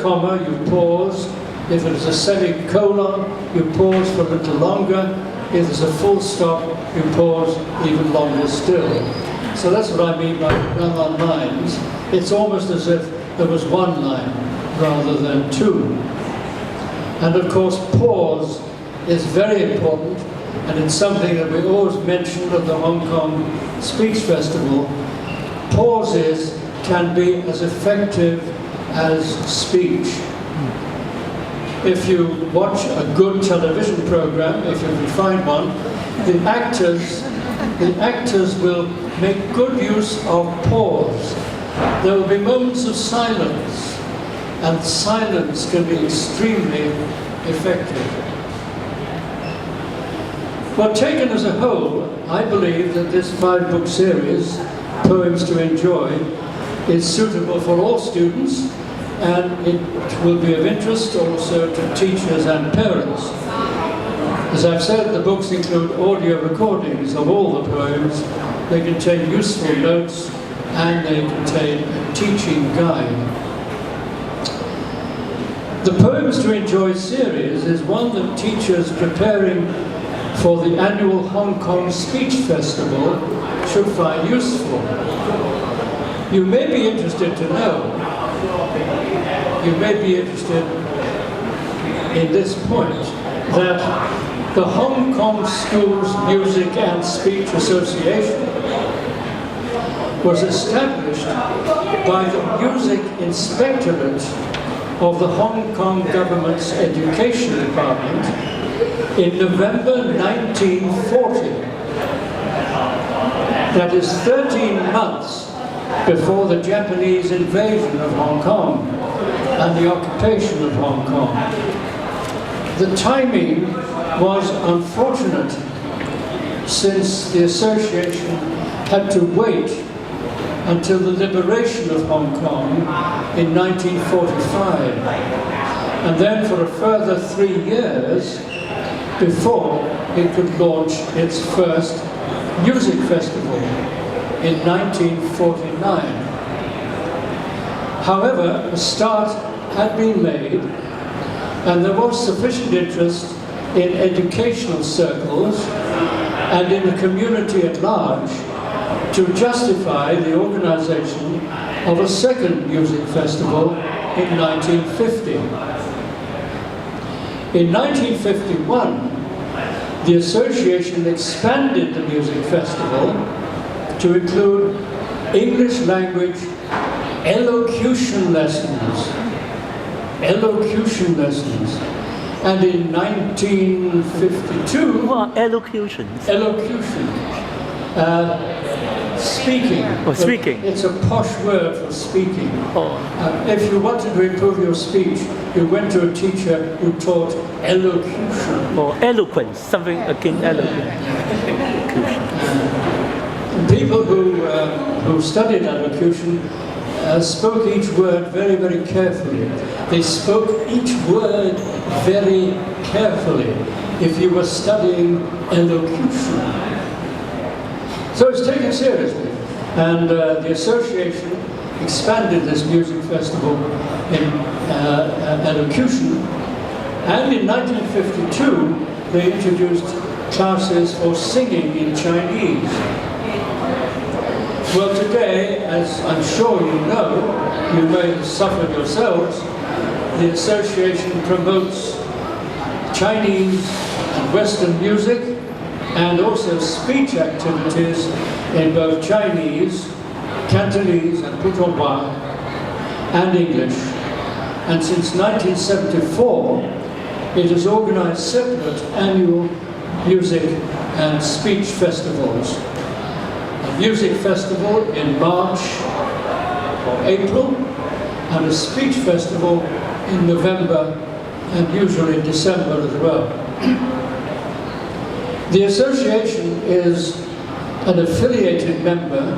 comma, you pause. If it is a semicolon, you pause for a little longer. If there's a full stop, you pause even longer still. So that's what I mean by run-on lines. It's almost as if there was one line rather than two. And of course, pause is very important, and it's something that we always mention at the Hong Kong Speech Festival. Pauses can be as effective as speech. If you watch a good television program, if you can find one, the actors will make good use of pause. There will be moments of silence, and silence can be extremely effective. Well, taken as a whole, I believe that this 5-book series, Poems to Enjoy, is suitable for all students, and it will be of interest also to teachers and parents. As I've said, the books include audio recordings of all the poems. They contain useful notes, and they contain a teaching guide. The Poems to Enjoy series is one that teachers preparing for the annual Hong Kong Speech Festival should find useful. You may be interested to know, you may be interested in this point, that the Hong Kong Schools Music and Speech Association was established by the Music Inspectorate of the Hong Kong Government's Education Department in November 1940. That is 13 months before the Japanese invasion of Hong Kong and the occupation of Hong Kong. The timing was unfortunate, since the association had to wait until the liberation of Hong Kong in 1945, and then for a further 3 years before it could launch its first music festival in 1949. However, a start had been made, and there was sufficient interest in educational circles and in the community at large to justify the organization of a second music festival in 1950. In 1951, the association expanded the music festival to include English language elocution lessons. And in 1952... What are elocutions? Elocution. Speaking. Oh, speaking. It's a posh word for speaking. Oh. If you wanted to improve your speech, you went to a teacher who taught elocution. Or eloquence, something akin eloquence. People who studied elocution spoke each word very, very carefully. They spoke each word very carefully if you were studying elocution. So it's taken seriously, and the association expanded this music festival in elocution, and in 1952 they introduced classes for singing in Chinese. Well, today, as I'm sure you know, you may have suffered yourselves, the association promotes Chinese and Western music, and also speech activities in both Chinese, Cantonese and Putonghua, and English. And since 1974, it has organized separate annual music and speech festivals. A music festival in March or April, and a speech festival in November, and usually December as well. The association is an affiliated member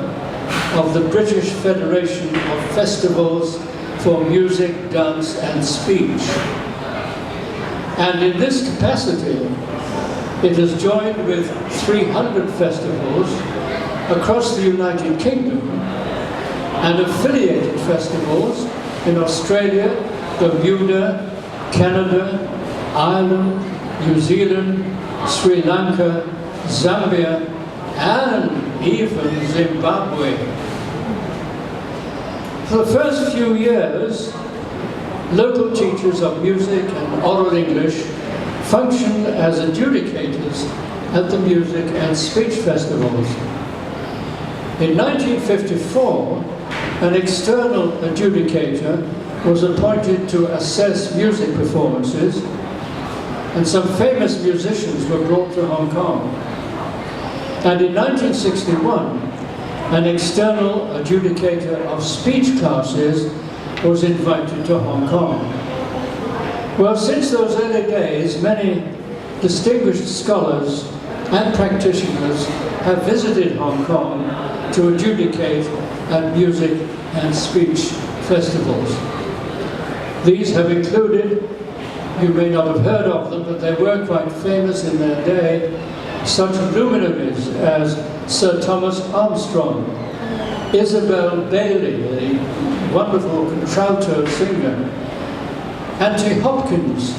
of the British Federation of Festivals for Music, Dance and Speech. And in this capacity, it has joined with 300 festivals across the United Kingdom and affiliated festivals in Australia, Bermuda, Canada, Ireland, New Zealand, Sri Lanka, Zambia, and even Zimbabwe. For the first few years, local teachers of music and oral English functioned as adjudicators at the music and speech festivals. In 1954, an external adjudicator was appointed to assess music performances, and some famous musicians were brought to Hong Kong. And in 1961, an external adjudicator of speech classes was invited to Hong Kong. Well, since those early days, many distinguished scholars and practitioners have visited Hong Kong to adjudicate at music and speech festivals. These have included, you may not have heard of them, but they were quite famous in their day, such luminaries as Sir Thomas Armstrong, Isabel Bailey, a wonderful contralto singer, Auntie Hopkins,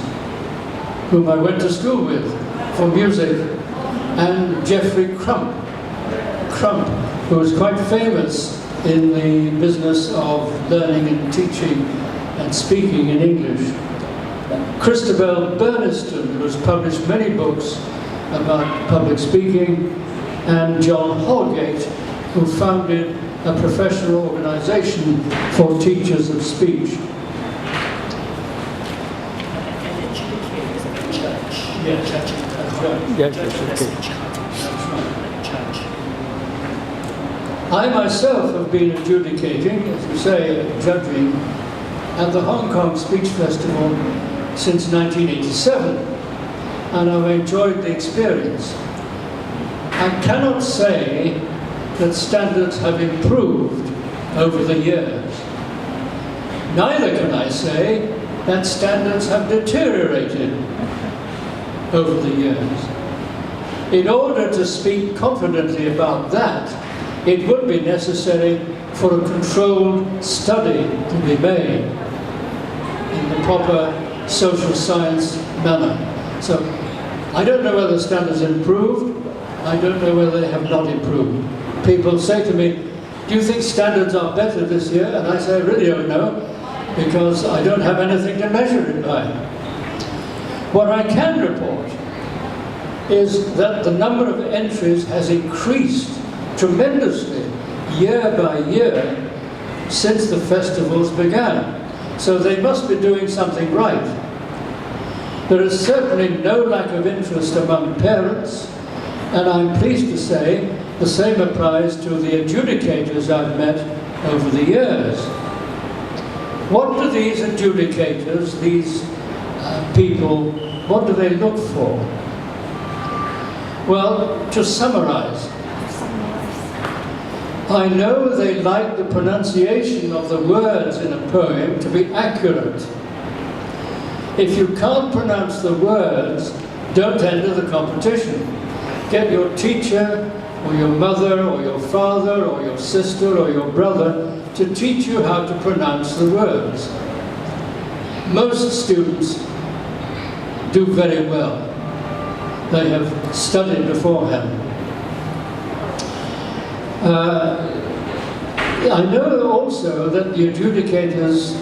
whom I went to school with for music, and Geoffrey Crump, who was quite famous in the business of learning and teaching and speaking in English. Christabel Burniston, who has published many books about public speaking, and John Holgate, who founded a professional organization for teachers of speech. I myself have been adjudicating, as you say, judging, at the Hong Kong Speech Festival since 1987, and I've enjoyed the experience. I cannot say that standards have improved over the years. Neither can I say that standards have deteriorated over the years. In order to speak confidently about that, it would be necessary for a controlled study to be made in the proper social science manner. So I don't know whether standards have improved, I don't know whether they have not improved. People say to me, do you think standards are better this year? And I say, I really don't know, because I don't have anything to measure it by. What I can report is that the number of entries has increased tremendously year by year since the festivals began. So they must be doing something right. There is certainly no lack of interest among parents, and I'm pleased to say the same applies to the adjudicators I've met over the years. What do these adjudicators, these people, what do they look for? Well, to summarize, I know they like the pronunciation of the words in a poem to be accurate. If you can't pronounce the words, don't enter the competition. Get your teacher, or your mother, or your father, or your sister, or your brother to teach you how to pronounce the words. Most students do very well. They have studied beforehand. I know also that the adjudicators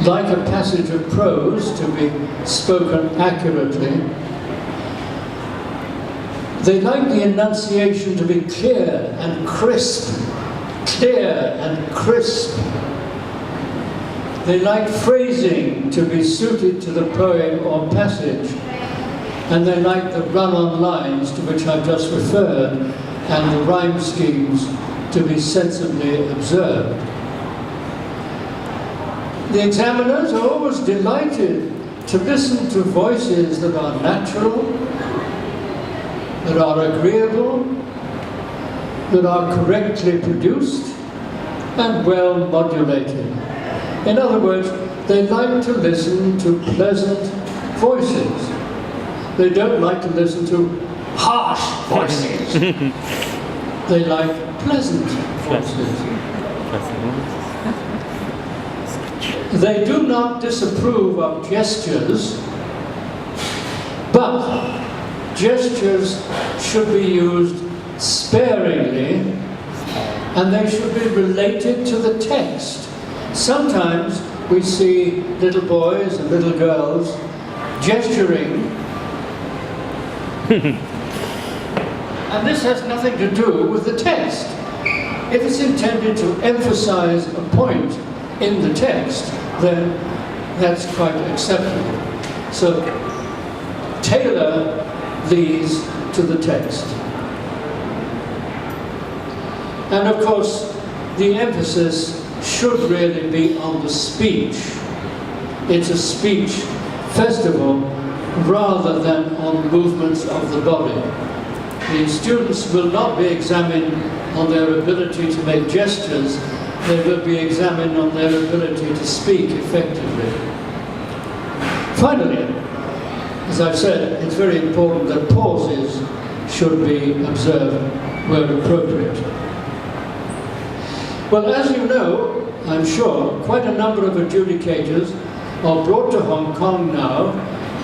like a passage of prose to be spoken accurately. They like the enunciation to be clear and crisp. Clear and crisp. They like phrasing to be suited to the poem or passage. And they like the run-on lines to which I've just referred, and the rhyme schemes to be sensibly observed. The examiners are always delighted to listen to voices that are natural, that are agreeable, that are correctly produced, and well modulated. In other words, they like to listen to pleasant voices. They don't like to listen to harsh voices. They like pleasant voices. They do not disapprove of gestures, but gestures should be used sparingly, and they should be related to the text. Sometimes we see little boys and little girls gesturing, and this has nothing to do with the text. If it's intended to emphasize a point in the text, then that's quite acceptable. So tailor these to the text. And of course, the emphasis should really be on the speech. It's a speech festival rather than on movements of the body. The students will not be examined on their ability to make gestures, they will be examined on their ability to speak effectively. Finally, as I've said, it's very important that pauses should be observed where appropriate. Well, as you know, I'm sure, quite a number of adjudicators are brought to Hong Kong now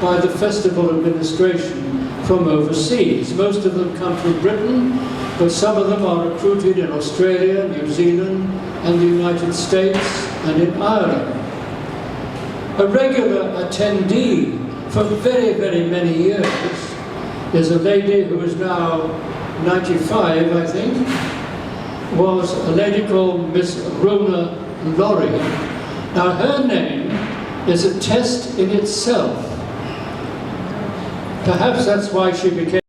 by the festival administration from overseas. Most of them come from Britain, but some of them are recruited in Australia, New Zealand, and the United States, and in Ireland. A regular attendee for very, very many years is a lady who is now 95, I think, was a lady called Miss Rona Laurie. Now her name is a test in itself. Perhaps that's why she became